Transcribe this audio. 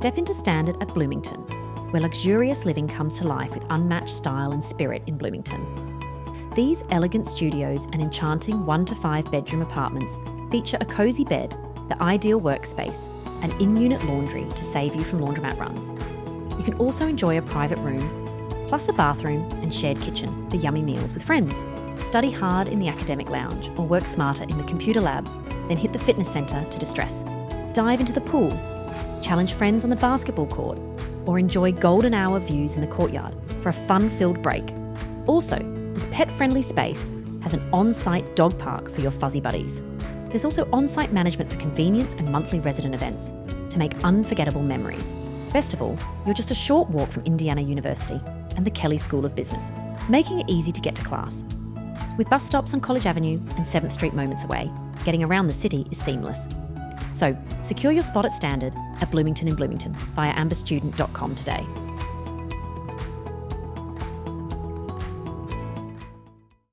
Step into Standard at Bloomington, where luxurious living comes to life with unmatched style and spirit in Bloomington. These elegant studios and enchanting 1 to 5 bedroom apartments feature a cosy bed, the ideal workspace, and in-unit laundry to save you from laundromat runs. You can also enjoy a private room, plus a bathroom and shared kitchen for yummy meals with friends. Study hard in the academic lounge or work smarter in the computer lab, then hit the fitness centre to distress. Dive into the pool, challenge friends on the basketball court, or enjoy golden hour views in the courtyard for a fun-filled break. Also, this pet-friendly space has an on-site dog park for your fuzzy buddies. There's also on-site management for convenience and monthly resident events to make unforgettable memories. Best of all, you're just a short walk from Indiana University and the Kelley School of Business, making it easy to get to class. With bus stops on College Avenue and 7th Street moments away, getting around the city is seamless. So, secure your spot at Standard at Bloomington in Bloomington via amberstudent.com today.